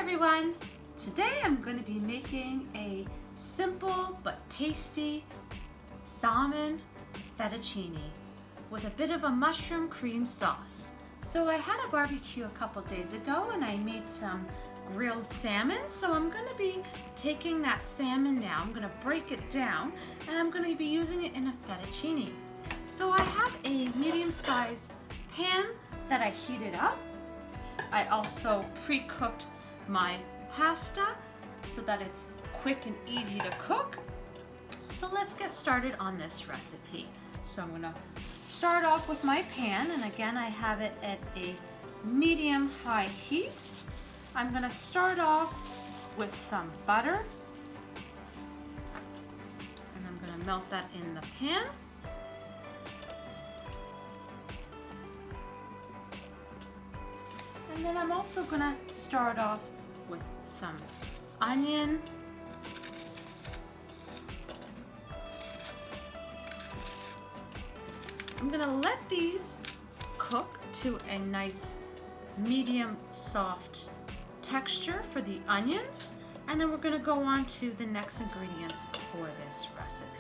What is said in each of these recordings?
everyone! Today I'm going to be making a simple but tasty salmon fettuccine with a bit of a mushroom cream sauce. So I had a barbecue a couple days ago and I made some grilled salmon. So I'm going to be taking that salmon now, I'm going to break it down and I'm going to be using it in a fettuccine. So I have a medium-sized pan that I heated up. I also pre-cooked my pasta so that it's quick and easy to cook. So let's get started on this recipe. So I'm gonna start off with my pan, and again I have it at a medium-high heat. I'm gonna start off with some butter and I'm gonna melt that in the pan. And then I'm also gonna start off with some onion. I'm gonna let these cook to a nice medium soft texture for the onions, and then we're gonna go on to the next ingredients for this recipe.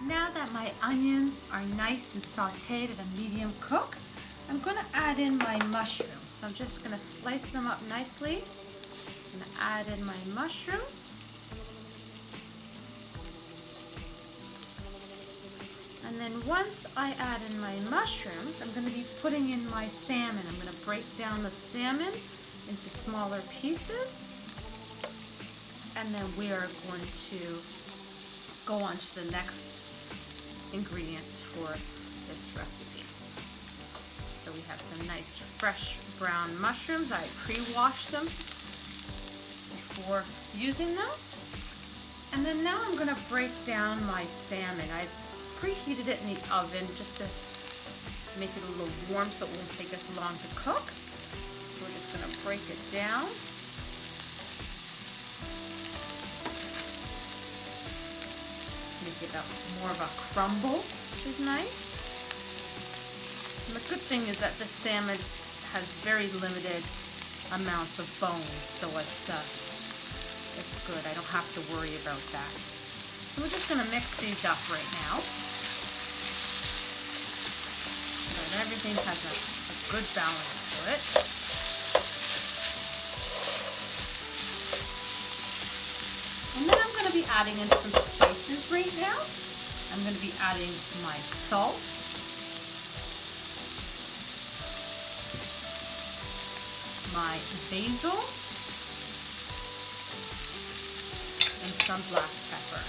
Now that my onions are nice and sauteed at a medium cook, I'm going to add in my mushrooms. So I'm just going to slice them up nicely. I'm going to add in my mushrooms. And then once I add in my mushrooms, I'm going to be putting in my salmon. I'm going to break down the salmon into smaller pieces. And then we are going to go on to the next ingredients for this recipe. So we have some nice fresh brown mushrooms. I pre-washed them before using them. And then now I'm going to break down my salmon. I've preheated it in the oven just to make it a little warm so it won't take us long to cook. So we're just going to break it down. Make it more of a crumble, which is nice. And the good thing is that the salmon has very limited amounts of bones, so it's good. I don't have to worry about that. So we're just going to mix these up right now. So that everything has a good balance to it. And then I'm going to be adding in some spices right now. I'm going to be adding my salt, my basil, and some black pepper.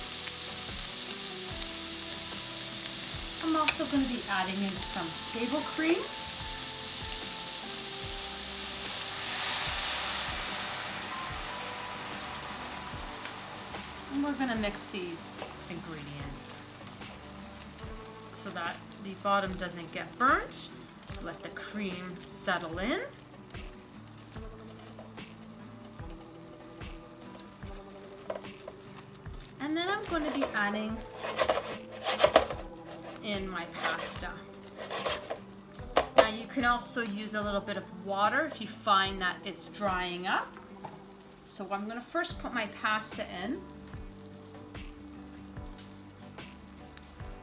I'm also going to be adding in some table cream. And we're going to mix these ingredients so that the bottom doesn't get burnt. Let the cream settle in. And then I'm going to be adding in my pasta. Now you can also use a little bit of water if you find that it's drying up. So I'm going to first put my pasta in.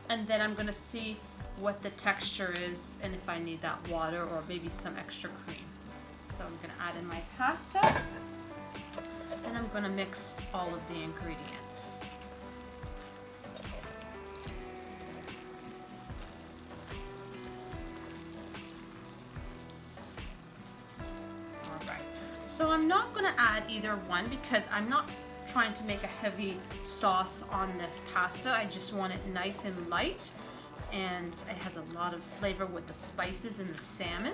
And then I'm going to see what the texture is and if I need that water or maybe some extra cream. So I'm going to add in my pasta and I'm going to mix all of the ingredients. Alright, so I'm not going to add either one because I'm not trying to make a heavy sauce on this pasta. I just want it nice and light, and it has a lot of flavor with the spices and the salmon.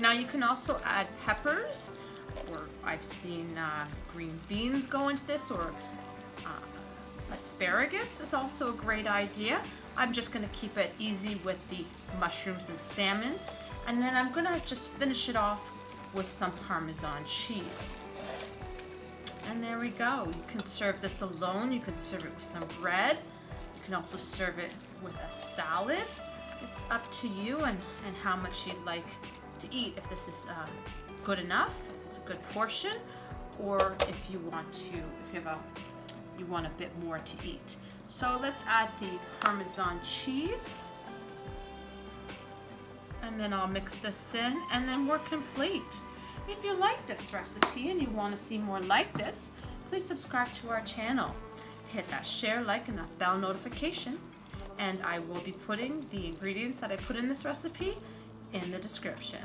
Now you can also add peppers, or I've seen green beans go into this, or asparagus is also a great idea. I'm just going to keep it easy with the mushrooms and salmon, and then I'm going to just finish it off with some Parmesan cheese. And there we go. You can serve this alone. You can serve it with some bread. You can also serve it with a salad. it's up to you and how much you'd like to eat. If this is good enough, if it's a good portion, or if you want to, you want a bit more to eat. So let's add the Parmesan cheese. And then I'll mix this in, and then we're complete. If you like this recipe and you want to see more like this, please subscribe to our channel. Hit that share, like, and that bell notification. And I will be putting the ingredients that I put in this recipe in the description.